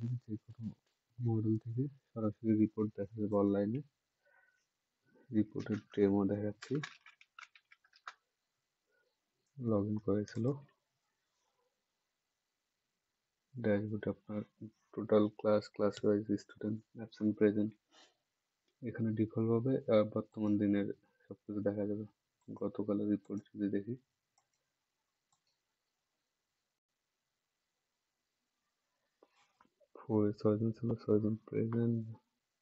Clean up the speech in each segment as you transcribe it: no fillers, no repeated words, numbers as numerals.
যে কোনো মডেল থেকে সরাসরি রিপোর্ট দেখা যাবে অনলাইনে। রিপোর্টের ডেমো দেখাচ্ছি। লগ ইন করেছিল। ড্যাশবোর্ডে আপনার total class wise student absent present এখানে ডিফল্টভাবে বর্তমান দিনের সবকিছু দেখা যাবে। গতকালের রিপোর্ট যদি দেখি, 4 এ 6 জন ছিল, 6 জন প্রেজেন্ট।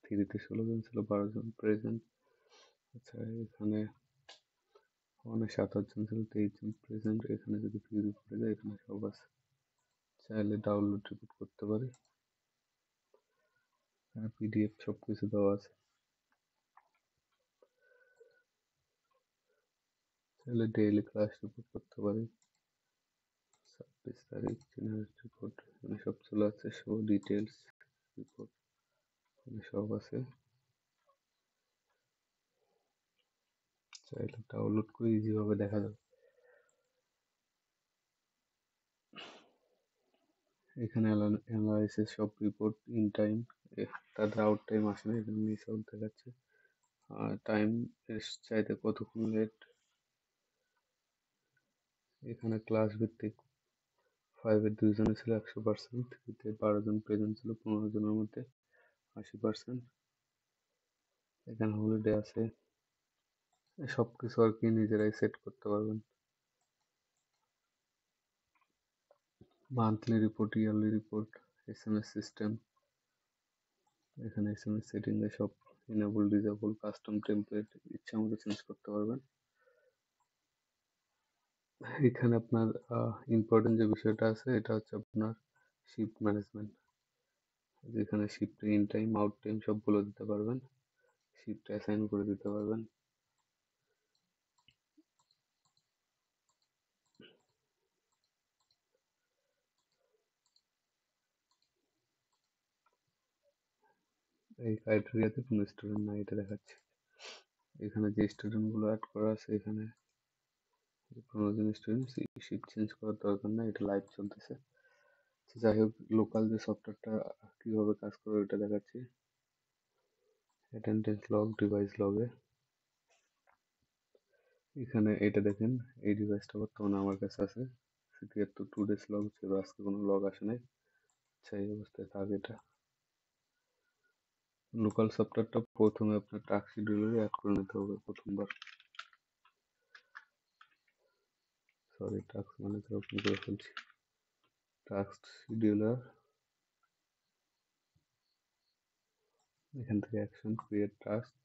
3 তে 16 জন ছিল, 12 জন প্রেজেন্ট। আচ্ছা, এখানে 1 এ 7 জন ছিল, 23 জন প্রেজেন্ট। এখানে যদি ভিউ রিপোর্টে যায়, এখানে সব আছে। চাইলে ডাউনলোড রিপোর্ট করতে পারি। এখানে পিডিএফ সবকিছু দেওয়া আছে। চাইলে ডেইলি ক্লাস রিপোর্ট করতে পারি। 26 তারিখ জেনারেল রিপোর্ট এখানে সব চলে আছে। শো ডিটেলস রিপোর্ট এখানে সব আছে। চাইলে ডাউনলোড করে ইজিভাবে দেখা যাবে। এখানে অ্যানালাইসিস সব রিপোর্ট ইন টাইম, তাদের আউট টাইম আসে না, এখানে মিস আউট দেখাচ্ছে। আর টাইম চাইতে কতক্ষণ লেট। এখানে ক্লাস ভিত্তিক 5 এর 2 জনে ছিল 100%, 3 তে 12 জন প্রেজেন্ট ছিল, 15 জনের মধ্যে 80%। এখানে হলিডে আছে। সবকিছু আর কি নিজেরাই সেট করতে পারবেন। Monthly report, yearly report, SMS system. এখানে এসএমএস সেটিং এ সব ইনেবল ডিসেবল কাস্টম টেমপ্লেট ইচ্ছা মতো চেঞ্জ করতে পারবেন। এখানে আপনার ইম্পর্টেন্ট যে বিষয়টা আছে এটা হচ্ছে আপনার শিফট ম্যানেজমেন্ট। যেখানে shift in time out time সব বলে দিতে পারবেন, শিফট অ্যাসাইন করে দিতে পারবেন। এই ক্রাইটেরিয়াতে কোনো স্টুডেন্ট নাই এটা দেখাচ্ছে। এখানে যে স্টুডেন্টগুলো অ্যাড করা আছে, এখানে 15 জন স্টুডেন্ট, শিফট চেঞ্জ করার দরকার নাই, এটা লাইভ চলতেছে। যাই হোক, লোকাল যে সফটওয়্যারটা কিভাবে কাজ করে ওটা দেখাচ্ছি। অ্যাটেন্ডেন্স লগ, ডিভাইস লগে এখানে এটা দেখেন, এই ডিভাইসটা বর্তমানে আমার কাছে আছে। সেক্ষেত্রে তো 2 ডেজ লগ ছিল, আজকে কোনো লগ আসে নাই। আচ্ছা, এই অবস্থায় থাক। এটা লোকাল সফটওয়্যারটা প্রথমে আপনার টাস্ক শিডিউলারে অ্যাড করে নিতে হবে প্রথমবার। সরি, টাস্ক ম্যানেজার ওপেন করে ফেলছি। টাস্ক শিডিউলার, এখান থেকে অ্যাকশন ক্রিয়েট টাস্ক,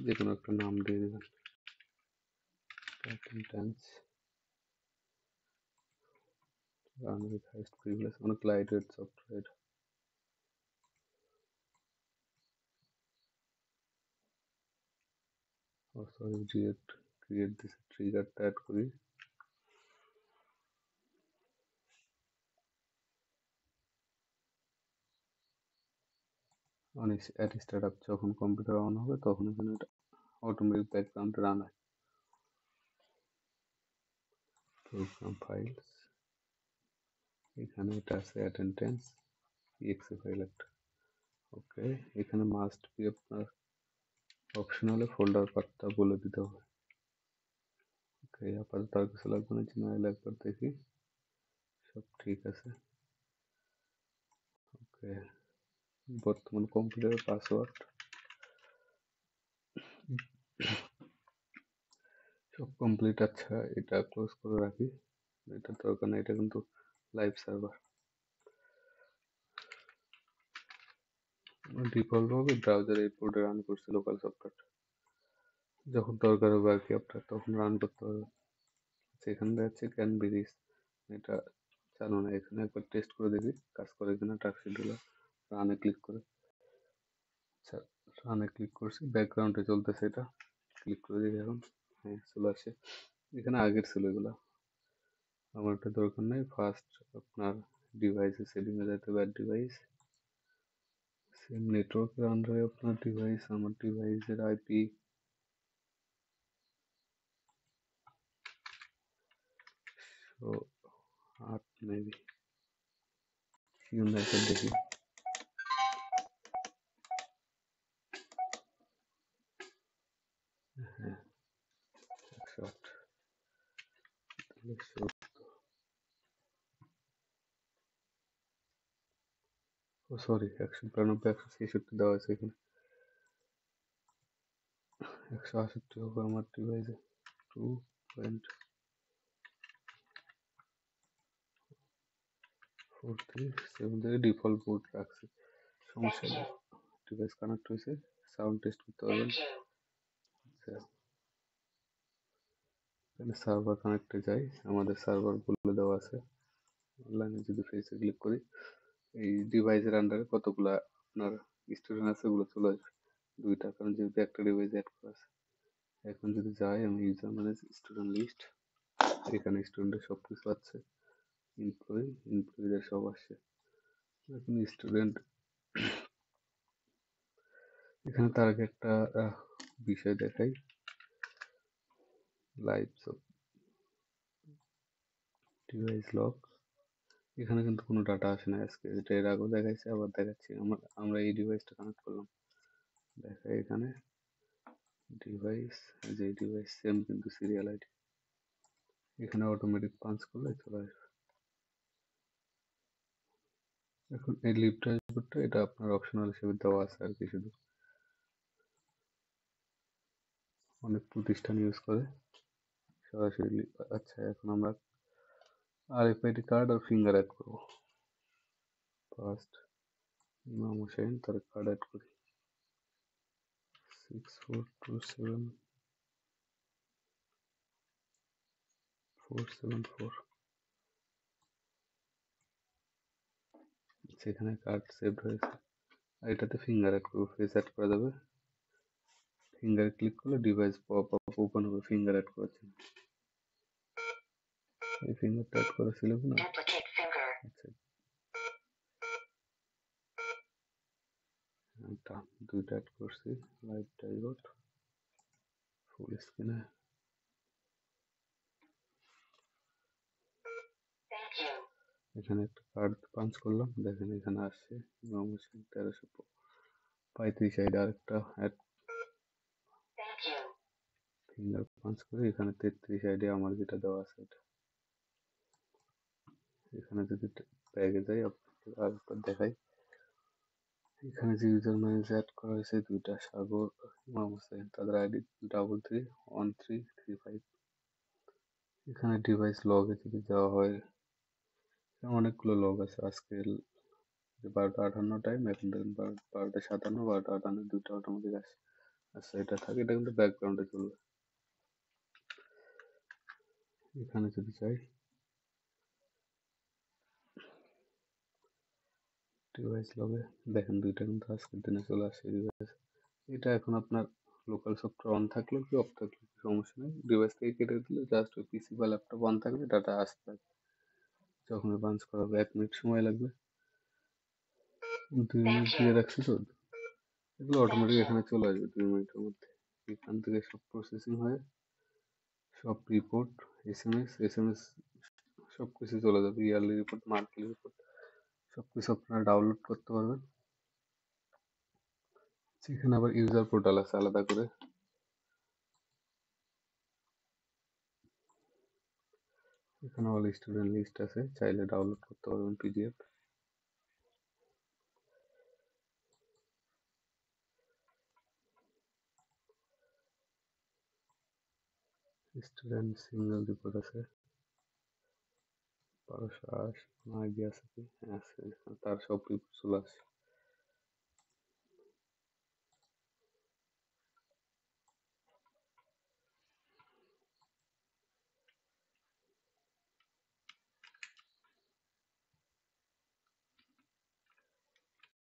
যে কোনো একটা নাম দিয়ে দেবেন। Attendance run with highest privilege, অনেক light weight software. Sorry, create this ট্রিগারটা অ্যাড করি। অনেক অ্যাট স্টার্ট আপ যখন কম্পিউটার অন হবে তখন এখানে অটোমেটিক ব্যাকগ্রাউন্ডে রান হয়। প্রোগ্রাম ফাইলস, এখানে এটা আছে অ্যাটেন্ডেন্স exe ফাইল একটা। ওকে, এখানে মাস্ট বি আপনার অপশনালে ফোল্ডার পাথটা বলে দিতে হবে। ওকে, আপাতত আর কিছু লাগবে না, জেনারেল একবার দেখি সব ঠিক আছে। ওকে, বর্তমান কম্পিউটারের পাসওয়ার্ড সব কমপ্লিট। আচ্ছা, এটা ক্লোজ করে রাখি, এটা দরকার না, এটা কিন্তু লাইভ সার্ভার। ডিফল্টভাবে ব্রাউজারে এই পোর্টে রান করছে লোকাল সফটওয়্যার, যখন দরকার হবে আর কি আপনার তখন রান করতে পারবেন। সেখানে দেখাচ্ছে ক্যান বি রিচ, এটা জানো না। এখানে একবার টেস্ট করে দেখি কাজ করে কিনা। টাস্ক শিডিউলার রানে ক্লিক করে, আচ্ছা রানে ক্লিক করছি, ব্যাকগ্রাউন্ডে চলতেছে, এটা ক্লিক করে দেখি এখন। হ্যাঁ, চলে আসে। এখানে আগের ছিল এগুলো, আমার একটা দরকার নেই। ফার্স্ট আপনার ডিভাইসে সেটিংয়ে যেতে হবে, ডিভাইস সেম নেটওয়ার্কের আন্ডারে আপনার ডিভাইস। আমার ডিভাইসের আইপি 8 মেবি। ইউনাইটেড দেখি, হ্যাঁ 108, ও সরি 192, 166 দেওয়া আছে এখানে, 168 হবে আমার ডিভাইসে, 2.43 থেকে ডিফল্ট পোর্ট রাখছি, সমস্যা নেই। ডিভাইস কানেক্ট হয়েছে, সাউন্ড টেস্ট করতে পারবেন। আচ্ছা, এখানে সার্ভার কানেক্টে যাই, আমাদের সার্ভার বলে দেওয়া আছে। অনলাইনে যদি ফেসে ক্লিক করি, এই ডিভাইসের আন্ডারে কতগুলা আপনার স্টুডেন্ট আছে ওগুলো চলে আসবে, দুইটা, কারণ যেহেতু একটা ডিভাইস অ্যাড করা আছে। এখন যদি যাই আমি ইউজার ম্যানেজ স্টুডেন্ট লিস্ট, এখানে স্টুডেন্টের সব কিছু আছে, এমপ্লয়ীদের সব আসছে। এখন স্টুডেন্ট, এখানে তার আগে একটা বিষয় দেখাই, লাইভ ডিভাইস লগ, এখানে কিন্তু কোনো ডাটা আসে না আজকে, এটা এর আগেও দেখাইছে, আবার দেখাচ্ছি। আমরা এই ডিভাইসটা কানেক্ট করলাম, দেখাই এখানে ডিভাইস, যে ডিভাইস সেম কিন্তু সিরিয়াল আইডি, এখানে অটোমেটিক পাঞ্চ করলে চলে আসবে। এখন এই লিভ ড্যাশবোর্ডটা, এটা আপনার অপশনাল হিসেবে দেওয়া আছে আর কি, শুধু অনেক প্রতিষ্ঠান ইউজ করে সরাসরি। আচ্ছা, এখন আমরা আরএফআইডি কার্ড আর ফিঙ্গার অ্যাড করবো। ফার্স্ট ইমাম হোসেন, তার কার্ড অ্যাড করি 6427474। সেখানে কার্ড সেভ হয়েছে, আর এটাতে ফিঙ্গার অ্যাড করবো, ফেস অ্যাড করা যাবে। ফিঙ্গার ক্লিক করলে ডিভাইস পপ আপ ওপেন হবে, ফিঙ্গার অ্যাড করেছেন, এই ফিঙ্গারটা অ্যাড করা ছিল না। আচ্ছা, দুইটা অ্যাড করছি, লাইভ ডাইভট ফুল স্ক্রিনে। এখানে একটা কার্ড পাঞ্চ করলাম, দেখেন এখানে আসছে ইমাম হোসেন 1335, আইডি আরেকটা অ্যাড, ফিঙ্গার পাঞ্চ করে এখানে 33 আইডি আমার যেটা দেওয়া আছে এটা। এখানে যদি ব্যাগে যাই আরেকবার দেখাই, এখানে যে ইউজার ম্যানেজ অ্যাড করা হয়েছে দুইটা, সাগর ইমাম হোসেন, তাদের আইডি 331335। এখানে ডিভাইস লগে যদি যাওয়া হয়, অনেকগুলো লগ আছে আজকের, 12টা 58 টাইম, এখন দেখেন 12টা 57, 12টা 58, দুইটা অটোমেটিক আসে। আচ্ছা, এটা থাকে, এটা কিন্তু ব্যাকগ্রাউন্ডে চলবে। এখানে যদি চাই ডিভাইস লগে, দেখেন দুইটা কিন্তু আজকের দিনে চলে আসে ডিভাইস। এটা এখন আপনার লোকাল সফটওয়্যার অন থাকলেও কি অফ থাকলেও কি সমস্যা নেই, ডিভাইস থেকে কেটে দিলে জাস্ট ওই পিসি বা ল্যাপটপ অন থাকলে ডাটা আসতে থাকবে। যখন বাঞ্চ করা হবে 1 মিনিট সময় লাগবে, 2 মিনিট দিয়ে রাখছি তো, এগুলো অটোমেটিক এখানে চলে আসবে 2 মিনিটের মধ্যে। এখান থেকে সব প্রসেসিং হয়ে সব রিপোর্ট, এসএমএস সব কিছু চলে যাবে, ইয়ারলি রিপোর্ট, মান্থলি রিপোর্ট, সব কিছু আপনারা ডাউনলোড করতে পারবেন। সেখানে আবার ইউজার পোর্টাল আছে আলাদা করে, এখানে অল স্টুডেন্ট লিস্ট আছে, চাইলে ডাউনলোড করতে পারবেন পিডিএফ। স্টুডেন্ট সিঙ্গেল রিপোর্ট আছে 1280, কোনো আইডিয়া আছে কি? হ্যাঁ আছে, তার সব রিপোর্ট চলে আসে।